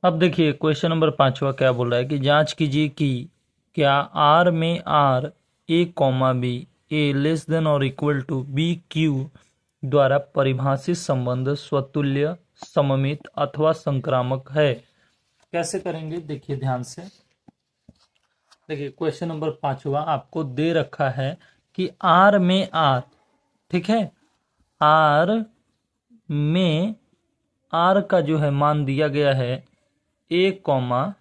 अब देखिए question number 5वां क्या बोल रहा है कि जांच कीजिए कि क्या आर में R a comma b a less than और इक्वल टू बी क्यू द्वारा परिभाषित संबंध स्वतुल्य, सममित अथवा संक्रामक है। कैसे करेंगे देखिए ध्यान से। देखिए क्वेश्चन नंबर 5वां आपको दे रखा है कि आर में आर, ठीक है, आर में आर का जो है मान दिया गया है ए कॉमा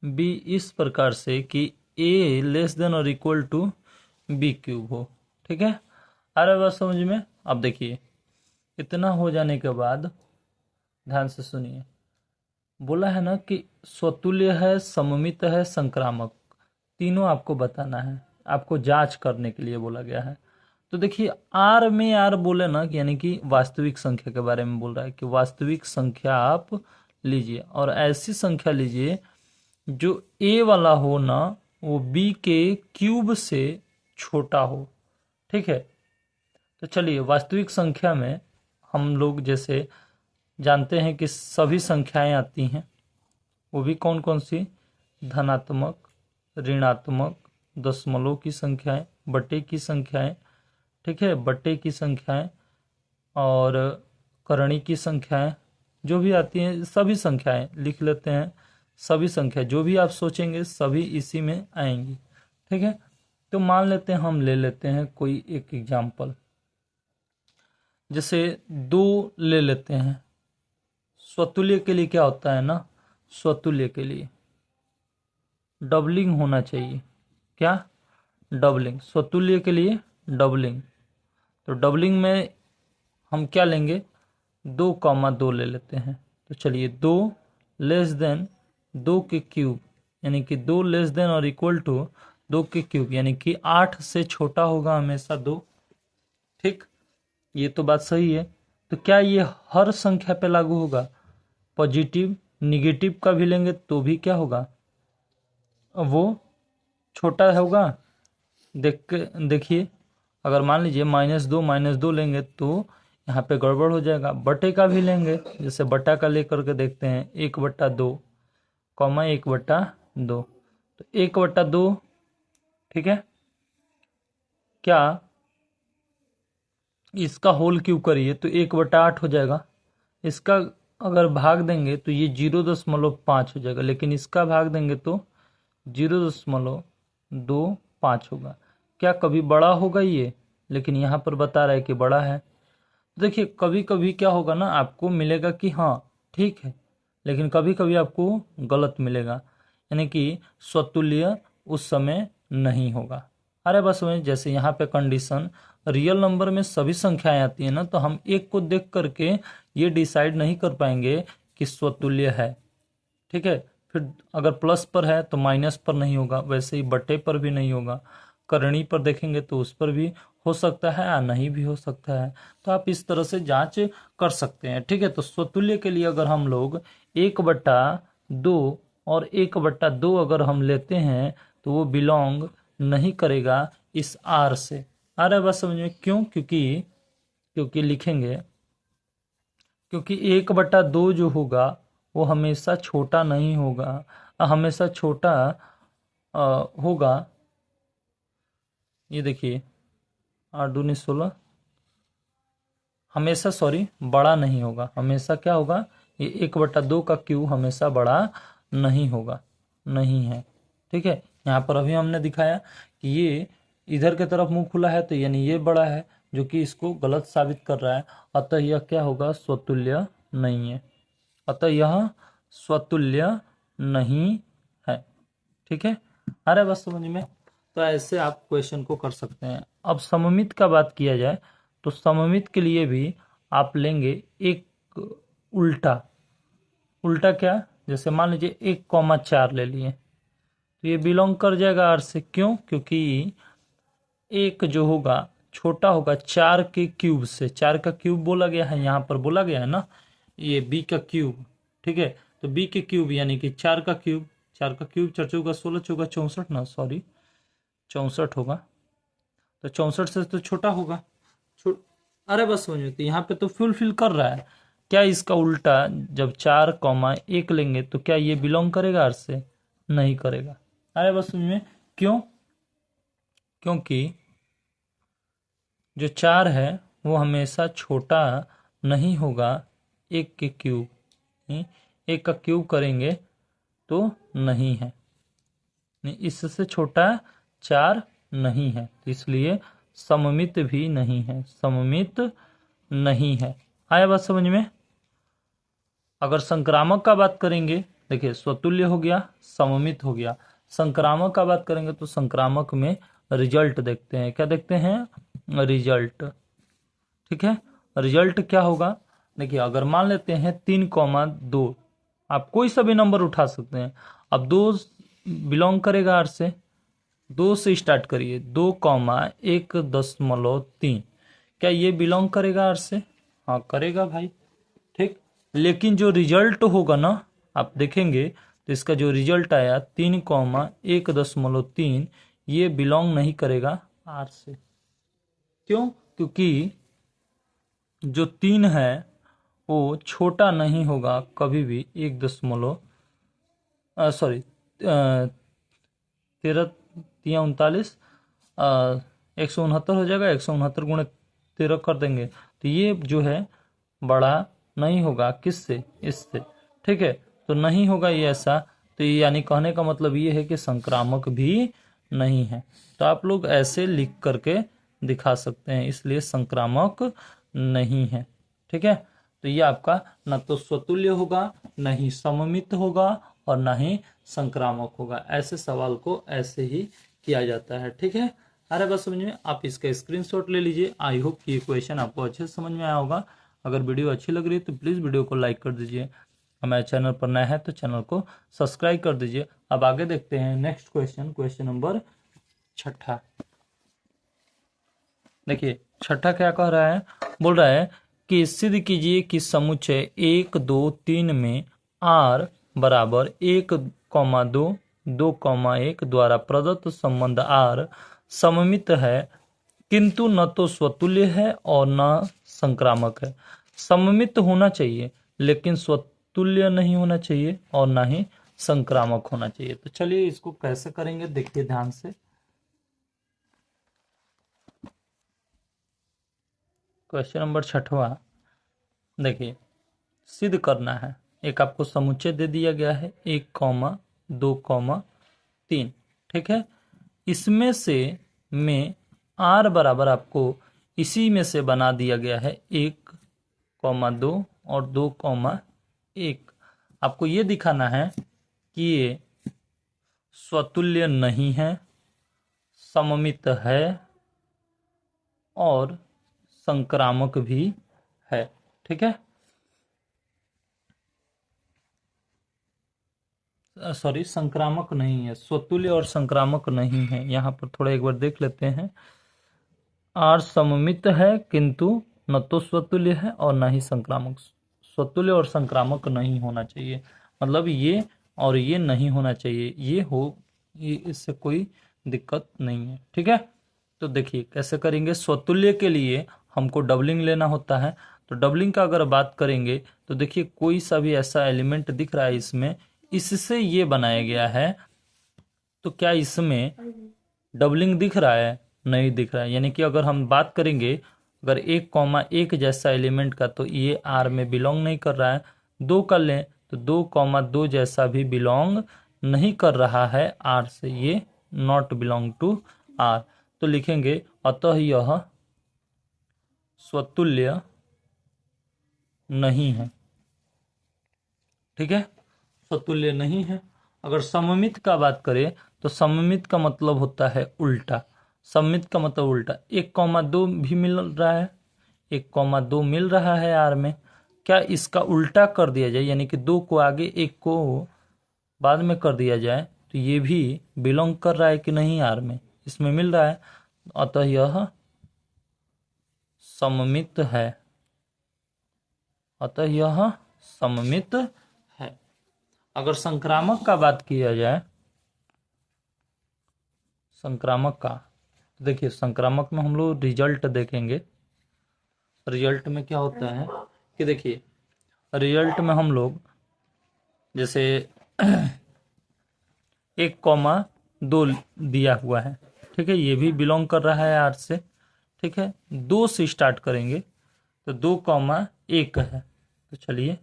बी इस प्रकार से कि ए लेस देन और इक्वल टू बी क्यूब हो, ठीक है। आ रहा है बात समझ में। अब देखिए इतना हो जाने के बाद ध्यान से सुनिए, बोला है ना कि स्वतुल्य है, सममित है, संक्रामक, तीनों आपको बताना है, आपको जांच करने के लिए बोला गया है। तो देखिए आर में आर बोले ना कि यानी कि वास्तविक संख्या के बारे में बोल रहा है कि वास्तविक संख्या आप लीजिए और ऐसी संख्या लीजिए जो ए वाला हो ना वो बी के क्यूब से छोटा हो, ठीक है। तो चलिए वास्तविक संख्या में हम लोग जैसे जानते हैं कि सभी संख्याएं आती हैं, वो भी कौन कौन सी, धनात्मक, ऋणात्मक, दशमलव की संख्याएं, बटे की संख्याएं, ठीक है, बटे की संख्याएं और करणी की संख्याएं, जो भी आती हैं सभी संख्याएं लिख लेते हैं। सभी संख्या जो भी आप सोचेंगे सभी इसी में आएंगी, ठीक है। तो मान लेते हैं, हम ले लेते हैं कोई एक एग्जाम्पल, जैसे 2 ले लेते हैं। स्वतुल्य के लिए क्या होता है ना, स्वतुल्य के लिए डबलिंग होना चाहिए। क्या, डबलिंग, स्वतुल्य के लिए डबलिंग। तो डबलिंग में हम क्या लेंगे, 2,2 ले लेते हैं। तो चलिए 2 लेस देन 2 के क्यूब, यानी कि 2 लेस देन और इक्वल टू 2 के क्यूब, यानी कि 8 से छोटा होगा हमेशा 2, ठीक। ये तो बात सही है। तो क्या ये हर संख्या पे लागू होगा, पॉजिटिव निगेटिव का भी लेंगे तो भी क्या होगा, वो छोटा होगा। देखिए अगर मान लीजिए -2 लेंगे तो यहाँ पे गड़बड़ हो जाएगा। बटे का भी लेंगे, जैसे बटा का लेकर के देखते हैं, 1/2 कॉमा 1/2, तो 1/2, ठीक है। क्या इसका होल क्यूब करिए तो 1/8 हो जाएगा। इसका अगर भाग देंगे तो ये 0.5 हो जाएगा, लेकिन इसका भाग देंगे तो 0.25 होगा। क्या कभी बड़ा होगा ये, लेकिन यहाँ पर बता रहा है कि बड़ा है। देखिए कभी कभी क्या होगा ना, आपको मिलेगा कि हाँ ठीक है, लेकिन कभी कभी आपको गलत मिलेगा, यानी कि स्वतुल्य उस समय नहीं होगा। अरे बस में जैसे यहाँ पे कंडीशन रियल नंबर में सभी संख्याएं आती है ना, तो हम एक को देख करके ये डिसाइड नहीं कर पाएंगे कि स्वतुल्य है, ठीक है। फिर अगर प्लस पर है तो माइनस पर नहीं होगा, वैसे ही बटे पर भी नहीं होगा, करणी पर देखेंगे तो उस पर भी हो सकता है या नहीं भी हो सकता है। तो आप इस तरह से जांच कर सकते हैं, ठीक है। तो स्वतुल्य के लिए अगर हम लोग 1/2 और 1/2 अगर हम लेते हैं तो वो बिलोंग नहीं करेगा इस आर से। आ रहा है बात समझ में, क्यों, क्योंकि लिखेंगे, क्योंकि 1/2 जो होगा वो हमेशा छोटा नहीं होगा, हमेशा छोटा होगा। ये देखिए 8×2 = 16, हमेशा सॉरी बड़ा नहीं होगा, हमेशा क्या होगा, ये 1/2 का क्यू हमेशा बड़ा नहीं होगा, नहीं है, ठीक है। यहाँ पर अभी हमने दिखाया कि ये इधर की तरफ मुंह खुला है तो यानी ये बड़ा है, जो कि इसको गलत साबित कर रहा है। अतः यह क्या होगा, स्वतुल्य नहीं है, अतः यह स्वतुल्य नहीं है, ठीक है। अरे बस समझ में। तो ऐसे आप क्वेश्चन को कर सकते हैं। अब सममित का बात किया जाए तो सममित के लिए भी आप लेंगे एक उल्टा। उल्टा क्या, जैसे मान लीजिए 1,4 ले लिए तो ये बिलोंग कर जाएगा आर से। क्यों, क्योंकि एक जो होगा छोटा होगा 4 के क्यूब से। 4 का क्यूब बोला गया है, यहाँ पर बोला गया है ना, ये बी का क्यूब, ठीक है। तो बी के क्यूब यानी कि 4 का क्यूब, 4 का क्यूब 4 चौका 16, चौका 64 ना, सॉरी 64 होगा। तो 64 से तो छोटा होगा। अरे बस समझ में, तो यहाँ पे तो फुलफिल कर रहा है, क्या इसका उल्टा जब 4,1 लेंगे तो क्या ये बिलोंग करेगा आर से? नहीं करेगा। अरे बस समझ में क्यों? क्योंकि जो 4 है वो हमेशा छोटा नहीं होगा 1 के क्यूब। 1 का क्यूब करेंगे तो नहीं है, नहीं, इससे छोटा 4 नहीं है, तो इसलिए सममित भी नहीं है, सममित नहीं है। आया बात समझ में? अगर संक्रामक का बात करेंगे, देखिए स्वतुल्य हो गया, सममित हो गया। संक्रामक का बात करेंगे तो संक्रामक में रिजल्ट देखते हैं। क्या देखते हैं? रिजल्ट। ठीक है, रिजल्ट क्या होगा? देखिए अगर मान लेते हैं 3,2, आप कोई सा भी नंबर उठा सकते हैं। अब 2 बिलोंग करेगा आर से, 2 से स्टार्ट करिए, 2,1.3, क्या ये बिलोंग करेगा आर से? हाँ करेगा भाई। ठीक, लेकिन जो रिजल्ट होगा ना, आप देखेंगे तो इसका जो रिजल्ट आया 3,1.3, ये बिलोंग नहीं करेगा आर से। क्यों? क्योंकि जो 3 है वो छोटा नहीं होगा कभी भी 13 169 हो जाएगा, 169 गुणे 13 कर देंगे तो ये जो है बड़ा नहीं होगा किससे? इससे। ठीक है, तो नहीं होगा ये ऐसा, तो ये यानी कहने का मतलब ये है कि संक्रामक भी नहीं है। तो आप लोग ऐसे लिख करके दिखा सकते हैं, इसलिए संक्रामक नहीं है। ठीक है, तो ये आपका न तो स्वतुल्य होगा, न ही सममित होगा और न ही संक्रामक होगा। ऐसे सवाल को ऐसे ही किया जाता है। ठीक है, अरे बस समझ में, आप इसका स्क्रीनशॉट ले लीजिए। आई होप कि ये क्वेश्चन आपको अच्छे से समझ में आया होगा। अगर वीडियो अच्छी लग रही है तो प्लीज़ वीडियो को लाइक कर दीजिए। हमारे चैनल पर नया है तो चैनल को सब्सक्राइब कर दीजिए। अब आगे देखते हैं नेक्स्ट क्वेश्चन, क्वेश्चन नंबर 6। देखिए 6 क्या कह रहा है? बोल रहा है कि सिद्ध कीजिए कि समुच्चय 1, 2, 3 में r बराबर 1,2, 2,1 द्वारा प्रदत्त संबंध r सममित है, किंतु न तो स्वतुल्य है और न संक्रामक है। सममित होना चाहिए लेकिन स्वतुल्य नहीं होना चाहिए और न ही संक्रामक होना चाहिए। तो चलिए इसको कैसे करेंगे, देखिए ध्यान से। क्वेश्चन नंबर 6, देखिए सिद्ध करना है। एक आपको समुच्चय दे दिया गया है 1, 2, 3। ठीक है, इसमें से में r बराबर आपको इसी में से बना दिया गया है 1,2 और 2,1। आपको ये दिखाना है कि ये स्वतुल्य नहीं है, सममित है और संक्रामक भी है। ठीक है, सॉरी संक्रामक नहीं है, स्वतुल्य और संक्रामक नहीं है। यहाँ पर थोड़ा एक बार देख लेते हैं। आर सममित है किंतु न तो स्वतुल्य है और न ही संक्रामक। स्वतुल्य और संक्रामक नहीं होना चाहिए, मतलब ये और ये नहीं होना चाहिए। ये हो, ये इससे कोई दिक्कत नहीं है। ठीक है, तो देखिए कैसे करेंगे। स्वतुल्य के लिए हमको डबलिंग लेना होता है। तो डबलिंग का अगर बात करेंगे तो देखिए कोई सा भी ऐसा एलिमेंट दिख रहा है इसमें, इससे ये बनाया गया है, तो क्या इसमें डबलिंग दिख रहा है? नहीं दिख रहा है। यानी कि अगर हम बात करेंगे अगर 1,1 जैसा एलिमेंट का, तो ये आर में बिलोंग नहीं कर रहा है। 2 कर लें तो 2,2 जैसा भी बिलोंग नहीं कर रहा है आर से, ये नॉट बिलोंग टू आर। तो लिखेंगे अतः यह स्वतुल्य नहीं है। ठीक है, स्वतुल्य नहीं है। अगर सममित का बात करें तो सममित का मतलब होता है उल्टा। सममित का मतलब उल्टा। 1,2 भी मिल रहा है, 1,2 मिल रहा है आर में, क्या इसका उल्टा कर दिया जाए, यानी कि 2 को आगे 1 को बाद में कर दिया जाए, तो ये भी बिलोंग कर रहा है कि नहीं आर में? इसमें मिल रहा है, अतः यह सममित है। अतः यह सममित है। अगर संक्रामक का बात किया जाए, संक्रामक का, देखिए संक्रामक में हम लोग रिजल्ट देखेंगे। रिजल्ट में क्या होता है कि देखिए रिजल्ट में हम लोग जैसे 1,2 दिया हुआ है, ठीक है, ये भी बिलोंग कर रहा है आर से, ठीक है, 2 से स्टार्ट करेंगे तो 2,1 है, तो चलिए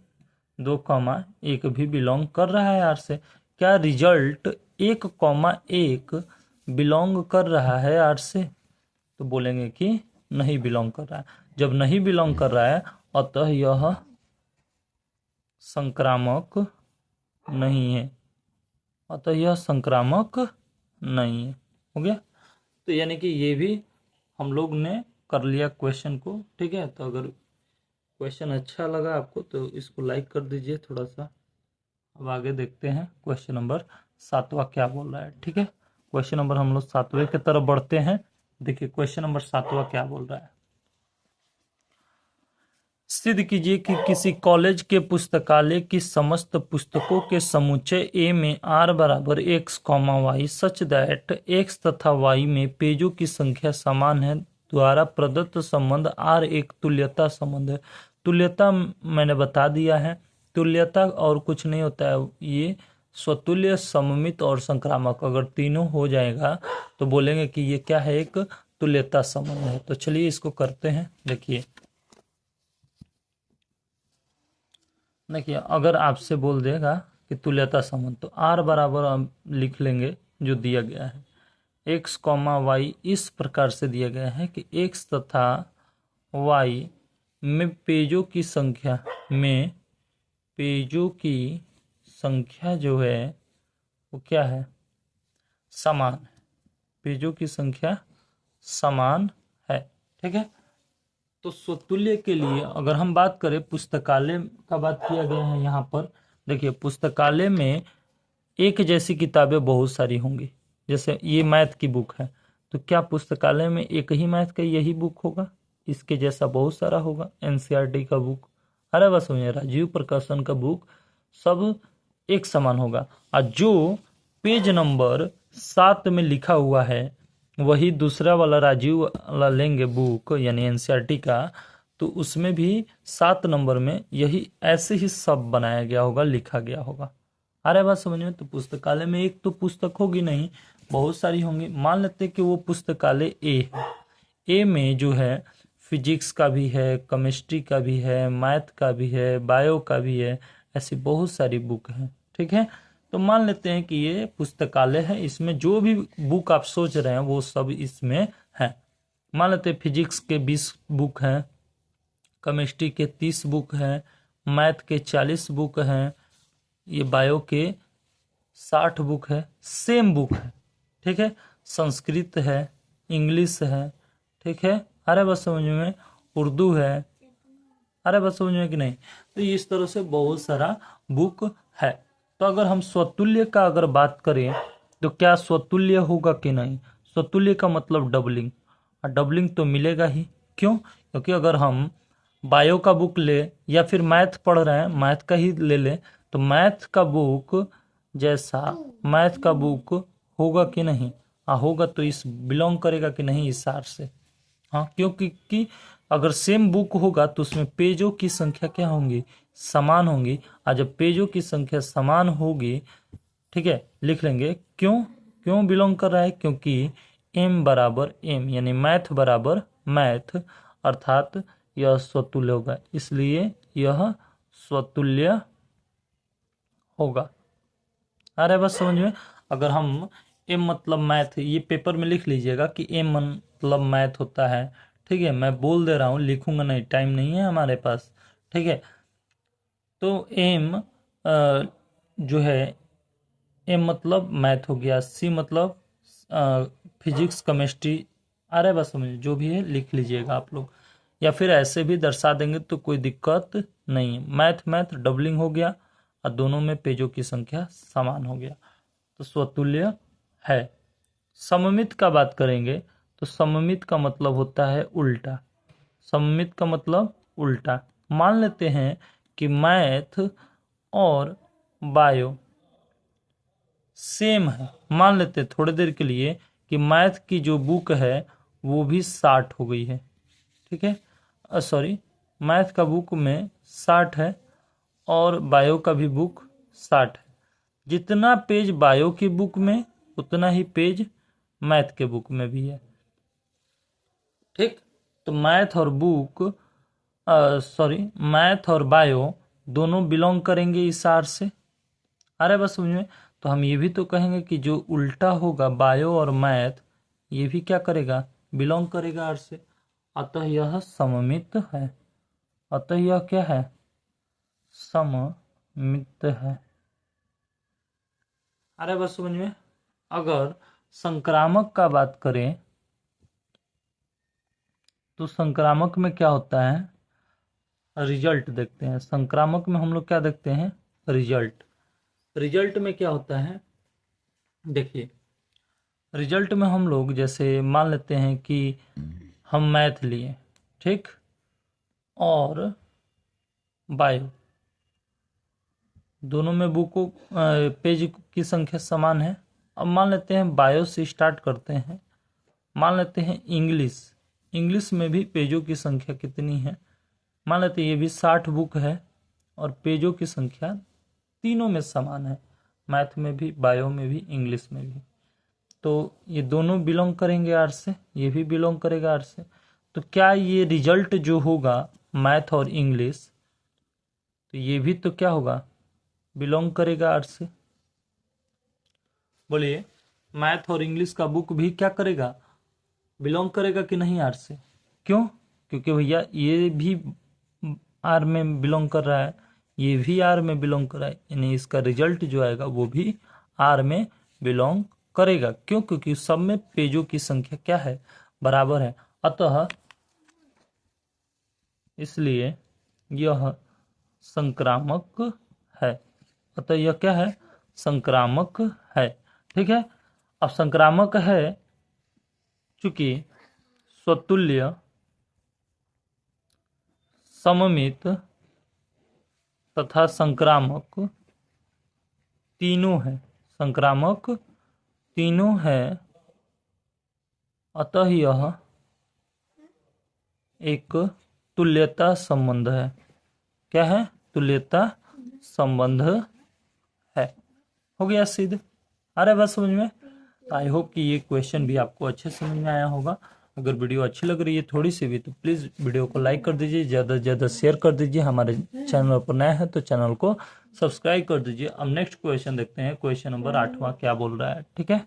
2,1 भी बिलोंग कर रहा है आर से। क्या रिजल्ट 1,1 बिलोंग कर रहा है आर से? तो बोलेंगे कि नहीं बिलोंग कर रहा है। जब नहीं बिलोंग कर रहा है अतः यह संक्रामक नहीं है, अतः यह संक्रामक नहीं है। हो गया। तो यानी कि ये भी हम लोग ने कर लिया क्वेश्चन को, ठीक है। तो अगर क्वेश्चन अच्छा लगा आपको तो इसको लाइक कर दीजिए थोड़ा सा। अब आगे देखते हैं क्वेश्चन नंबर 7वां क्या बोल रहा है, ठीक है। क्वेश्चन नंबर हम लोग 7वें की तरफ बढ़ते हैं। देखिए क्वेश्चन नंबर 7वां क्या बोल रहा है। सिद्ध कीजिए कि किसी कॉलेज के पुस्तकालय की समस्त पुस्तकों के समुच्चय ए में r बराबर x, y such that x तथा y में पेजों की संख्या समान है द्वारा प्रदत्त संबंध r एक तुल्यता संबंध है। तुल्यता मैंने बता दिया है, तुल्यता और कुछ नहीं होता है, ये स्वतुल्य, सममित और संक्रामक अगर तीनों हो जाएगा तो बोलेंगे कि ये क्या है, एक तुल्यता संबंध है। तो चलिए इसको करते हैं। देखिए अगर आपसे बोल देगा कि तुल्यता संबंध तो r बराबर हम लिख लेंगे जो दिया गया है, x, y इस प्रकार से दिया गया है कि x तथा y में पेजों की संख्या जो है वो क्या है, समान है। पेजों की संख्या समान है, ठीक है। तो स्वतुल्य के लिए अगर हम बात करें, पुस्तकालय का बात किया गया है यहाँ पर। देखिए पुस्तकालय में एक जैसी किताबें बहुत सारी होंगी, जैसे ये मैथ की बुक है तो क्या पुस्तकालय में एक ही मैथ का यही बुक होगा? इसके जैसा बहुत सारा होगा। एनसीईआरटी का बुक, अरे बस समझिए राजीव प्रकाशन का बुक, सब एक समान होगा। और जो पेज नंबर 7 में लिखा हुआ है वही दूसरा वाला राजीव वाला लेंगे बुक यानी एनसीईआरटी का, तो उसमें भी 7 नंबर में यही ऐसे ही सब बनाया गया होगा, लिखा गया होगा। अरे बात समझ में। तो पुस्तकालय में एक तो पुस्तक होगी नहीं, बहुत सारी होंगी। मान लेते हैं कि वो पुस्तकालय ए है, ए में जो है फिजिक्स का भी है, केमिस्ट्री का भी है, मैथ का भी है, बायो का भी है, ऐसी बहुत सारी बुक हैं, ठीक है। तो मान लेते हैं कि ये पुस्तकालय है, इसमें जो भी बुक आप सोच रहे हैं वो सब इसमें है। मान लेते हैं फिजिक्स के 20 बुक हैं, केमिस्ट्री के 30 बुक हैं, मैथ के 40 बुक हैं, ये बायो के 60 बुक है, सेम बुक है, ठीक है। संस्कृत है, इंग्लिश है, ठीक है। अरे बस समझ में, उर्दू है, अरे बस समझ में कि नहीं। तो इस तरह से बहुत सारा बुक है। तो अगर हम स्वतुल्य का अगर बात करें तो क्या स्वतुल्य होगा कि नहीं? स्वतुल्य का मतलब डबलिंग, और डबलिंग तो मिलेगा ही। क्यों? क्योंकि अगर हम बायो का बुक ले या फिर मैथ पढ़ रहे हैं, मैथ का ही ले ले, तो मैथ का बुक जैसा मैथ का बुक होगा कि नहीं? हाँ होगा। तो इस बिलोंग करेगा कि नहीं इस सार से? हाँ, क्योंकि अगर सेम बुक होगा तो उसमें पेजों की संख्या क्या होंगी, समान होंगी। और जब पेजों की संख्या समान होगी, ठीक है, लिख लेंगे क्यों बिलोंग कर रहा है, क्योंकि m बराबर m यानी मैथ बराबर मैथ, अर्थात यह स्वतुल्य होगा, इसलिए यह स्वतुल्य होगा। आ रहा है बस समझ में। अगर हम m मतलब मैथ, ये पेपर में लिख लीजिएगा कि m मतलब मैथ होता है, ठीक है। मैं बोल दे रहा हूँ, लिखूंगा नहीं, टाइम नहीं है हमारे पास, ठीक है। तो m जो है, m मतलब मैथ हो गया, c मतलब फिजिक्स केमिस्ट्री, अरे बस समझिए, जो भी है लिख लीजिएगा आप लोग, या फिर ऐसे भी दर्शा देंगे तो कोई दिक्कत नहीं है। मैथ मैथ डबलिंग हो गया और दोनों में पेजों की संख्या समान हो गया, तो स्वतुल्य है। सममित का बात करेंगे तो सममित का मतलब होता है उल्टा। सममित का मतलब उल्टा। मान लेते हैं कि मैथ और बायो सेम है। मान लेते हैं थोड़ी देर के लिए कि मैथ की जो बुक है वो भी 60 हो गई है, ठीक है। सॉरी, मैथ का बुक में 60 है और बायो का भी बुक 60 है। जितना पेज बायो की बुक में उतना ही पेज मैथ के बुक में भी है। ठीक, तो मैथ और मैथ और बायो दोनों बिलोंग करेंगे इस आर से। अरे बस समझ में। तो हम ये भी तो कहेंगे कि जो उल्टा होगा बायो और मैथ ये भी क्या करेगा, बिलोंग करेगा आर से। अतः यह सममित है। अतः यह क्या है, सममित है। अरे बस समझ में। अगर संक्रामक का बात करें तो संक्रामक में क्या होता है, रिजल्ट देखते हैं। संक्रामक में हम लोग क्या देखते हैं, रिजल्ट। रिजल्ट में क्या होता है, देखिए रिजल्ट में हम लोग जैसे मान लेते हैं कि हम मैथ लिए, ठीक, और बायो, दोनों में बुकों पेज की संख्या समान है। अब मान लेते हैं बायो से स्टार्ट करते हैं, मान लेते हैं इंग्लिश। इंग्लिश में भी पेजों की संख्या कितनी है, मान लेते हैं ये भी 60 बुक है और पेजों की संख्या तीनों में समान है, मैथ में भी, बायो में भी, इंग्लिश में भी। तो ये दोनों बिलोंग करेंगे आर से, ये भी बिलोंग करेगा आर से। तो क्या ये रिजल्ट जो होगा मैथ और इंग्लिश, तो ये भी तो क्या होगा, बिलोंग करेगा आर से। बोलिए, मैथ और इंग्लिश का बुक भी क्या करेगा, बिलोंग करेगा कि नहीं आर से। क्यों, क्योंकि भैया ये भी आर में बिलोंग कर रहा है, ये भी आर में बिलोंग कर रहा है, यानी इसका रिजल्ट जो आएगा वो भी आर में बिलोंग करेगा। क्यों, क्योंकि सब में पेजों की संख्या क्या है, बराबर है। अतः इसलिए यह संक्रामक है। अतः यह क्या है, संक्रामक है। ठीक है। अब संक्रामक है चूंकि स्वतुल्य, सममित तथा संक्रामक तीनों है, संक्रामक तीनों है, अतः यह एक तुल्यता संबंध है। क्या है, तुल्यता संबंध है। हो गया सिद्ध। अरे बस समझ में। आई होप कि ये क्वेश्चन भी आपको अच्छे समझ में आया होगा। अगर वीडियो अच्छी लग रही है थोड़ी सी भी तो प्लीज़ वीडियो को लाइक कर दीजिए, ज़्यादा से ज़्यादा शेयर कर दीजिए। हमारे चैनल पर नया है तो चैनल को सब्सक्राइब कर दीजिए। अब नेक्स्ट क्वेश्चन देखते हैं, क्वेश्चन नंबर 8वां क्या बोल रहा है। ठीक है।